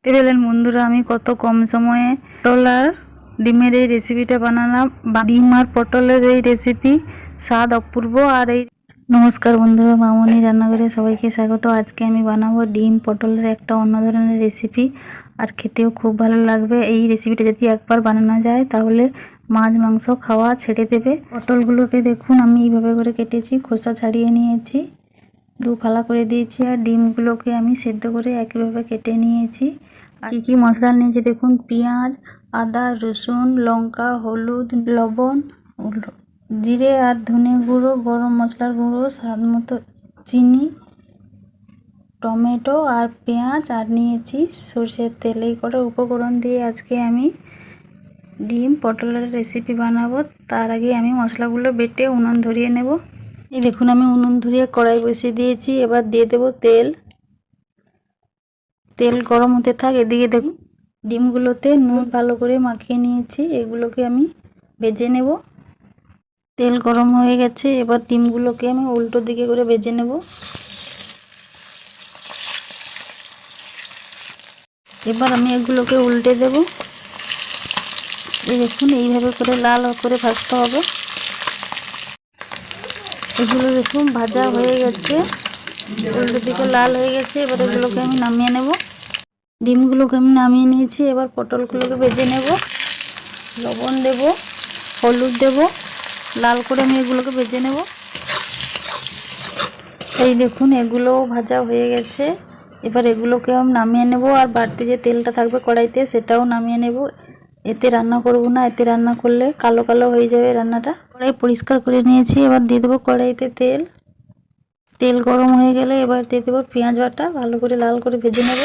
পেলেন বন্ধুরা, আমি কত কম সময়ে পটল আর ডিমের এই রেসিপিটা বানালাম। ডিম আর পটলের এই রেসিপি স্বাদ অপূর্ব। আর এই নমস্কার বন্ধুরা, মামনি রান্নাঘরে সবাইকে স্বাগত। আজকে আমি বানাবো ডিম পটলের একটা অন্য ধরনের রেসিপি, আর খেতেও খুব ভালো লাগবে। এই রেসিপিটা যদি একবার বানানো যায় তাহলে মাছ মাংস খাওয়া ছেড়ে দেবে। পটলগুলোকে দেখুন আমি এইভাবে করে কেটেছি, খোসা ছাড়িয়ে নিয়েছি, দু ফালা করে দিয়েছি। আর ডিমগুলোকে আমি সেদ্ধ করে একইভাবে কেটে নিয়েছি। আর কী কী মশলা নিয়েছি দেখুন: পেঁয়াজ, আদা, রসুন, লঙ্কা, হলুদ, লবণ, জিরে আর ধনে গুঁড়ো, গরম মশলার গুঁড়ো, স্বাদ মতো চিনি, টমেটো আর পেঁয়াজ, আর নিয়েছি সরষের তেল। এই কটা উপকরণ দিয়ে আজকে আমি ডিম পটলের রেসিপি বানাবো। তার আগে আমি মশলাগুলো বেটে উনুন ধরিয়ে নেব। এই দেখুন আমি উনুন ধরিয়ে কড়াই বসিয়ে দিয়েছি। এবার দিয়ে দেব তেল। তেল গরম হতে থাক। এদিকে দেখুন ডিমগুলোতে নুন ভালো করে মাখিয়ে নিয়েছি, এগুলোকে আমি ভেজে নেব। তেল গরম হয়ে গেছে, এবার ডিমগুলোকে আমি উল্টো দিকে করে ভেজে নেব। এবার আমি এগুলোকে উল্টে দেব। এই দেখুন এইভাবে করে লাল করে ভাজতে হবে। এগুলো দেখুন ভাজা হয়ে গেছে, উল্টো দিকে লাল হয়ে গেছে। এবার এগুলোকে আমি নামিয়ে নেব। ডিমগুলোকে আমি নামিয়ে নিয়েছি। এবার পটলগুলোকে ভেজে নেব। লবণ দেব, হলুদ দেব, লাল করে আমি এগুলোকে ভেজে নেব। এই দেখুন এগুলোও ভাজা হয়ে গেছে। এবার এগুলোকে আমি নামিয়ে নেব। আর বাড়তি যে তেলটা থাকবে কড়াইতে সেটাও নামিয়ে নেব। এতে রান্না করব না, এতে রান্না করলে কালো কালো হয়ে যাবে রান্নাটা। কড়াই পরিষ্কার করে নিয়েছি। এবার দিয়ে দেবো কড়াইতে তেল। তেল গরম হয়ে গেলে এবার দিয়ে দেবো পেঁয়াজ বাটা, ভালো করে লাল করে ভেজে নেব।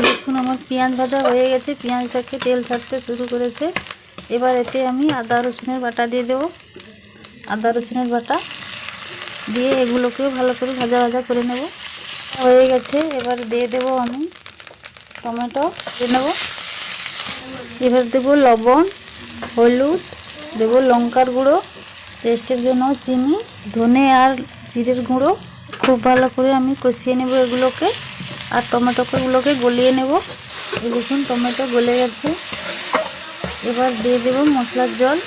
দেখুন আমার পেঁয়াজ ভাজা হয়ে গেছে, পেঁয়াজটাকে তেল ছাড়তে শুরু করেছে। এবার এতে আমি আদা রসুনের বাটা দিয়ে দেবো। আদা রসুনের বাটা দিয়ে এগুলোকেও ভালো করে ভাজা ভাজা করে নেব। হয়ে গেছে, এবার দিয়ে দেবো আমি টমেটো দিয়ে নেব। এবার দেবো লবণ, হলুদ, দেবো লঙ্কার গুঁড়ো, টেস্টের জন্য চিনি, ধনে আর জিরের গুঁড়ো। খুব ভালো করে আমি কষিয়ে নেব এগুলোকে। আর টমেটোগুলোকে গলিয়ে নেব। এই দেখুন টমেটো গলে গেছে। এবার দিয়ে দেবো মশলার জল,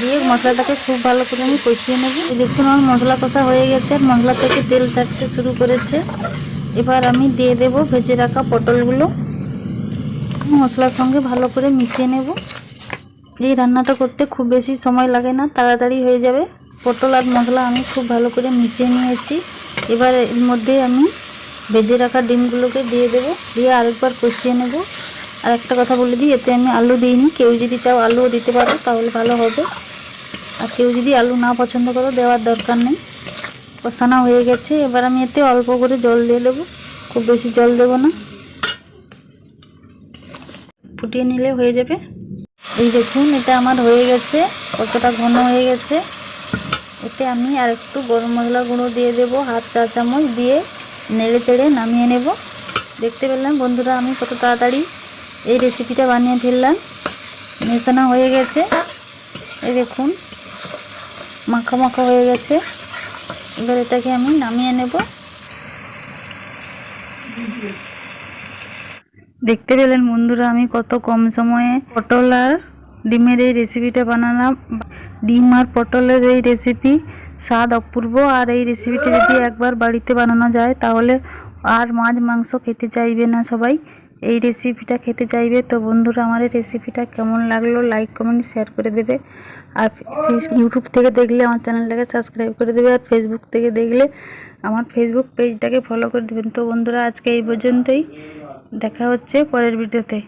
দিয়ে মশলাটাকে খুব ভালো করে আমি কষিয়ে নেব। এই দেখুন আমার মশলা কষা হয়ে গেছে, আর মশলা থেকে তেল ছাড়তে শুরু করেছে। এবার আমি দিয়ে দেব ভেজে রাখা পটলগুলো, মশলার সঙ্গে ভালো করে মিশিয়ে নেব। এই রান্নাটা করতে খুব বেশি সময় লাগে না, তাড়াতাড়ি হয়ে যাবে। পটল আর মশলা আমি খুব ভালো করে মিশিয়ে নিয়েছি। এবার এর মধ্যে আমি ভেজে রাখা ডিমগুলোকে দিয়ে দেবো, দিয়ে আরেকবার কষিয়ে নেব। আর একটা কথা বলে দিই, এতে আমি আলু দিইনি। কেউ যদি চাও আলুও দিতে পারো, তাহলে ভালো হবে। আর কেউ যদি আলু না পছন্দ করো, দেওয়ার দরকার নেই। কষানো হয়ে গেছে, এবার আমি এতে অল্প করে জল দিয়ে দেবো, খুব বেশি জল দেবো না, ফুটিয়ে নিলে হয়ে যাবে। এই দেখুন এটা আমার হয়ে গেছে, কতটা ঘন হয়ে গেছে। এতে আমি আর একটু গরম মশলা গুঁড়ো দিয়ে দেবো, হাফ চা চামচ, দিয়ে নেড়ে চেড়ে নামিয়ে নেব। দেখতে পেলাম বন্ধুরা আমি কত তাড়াতাড়ি এই রেসিপিটা বানিয়ে ফেললাম। মেশানো হয়ে গেছে, এই দেখুন মাখা মাখা হয়ে গেছে। এবার এটাকে আমি নামিয়ে নেব। দেখতে পেলেন বন্ধুরা আমি কত কম সময়ে পটল আর ডিমের এই রেসিপিটা বানালাম। ডিম আর পটলের এই রেসিপি স্বাদ অপূর্ব। আর এই রেসিপিটা যদি একবার বাড়িতে বানানো যায় তাহলে আর মাছ মাংস খেতে চাইবে না, সবাই এই রেসিপিটা খেতে চাইবে। তো বন্ধুরা আমার এই রেসিপিটা কেমন লাগলো লাইক কমেন্ট শেয়ার করে দেবে। আর ইউটিউব থেকে দেখলে আমার চ্যানেলটাকে সাবস্ক্রাইব করে দেবে। আর ফেসবুক থেকে দেখলে আমার ফেসবুক পেজটাকে ফলো করে দেবেন। তো বন্ধুরা আজকে এই পর্যন্তই, দেখা হচ্ছে পরের ভিডিওতে।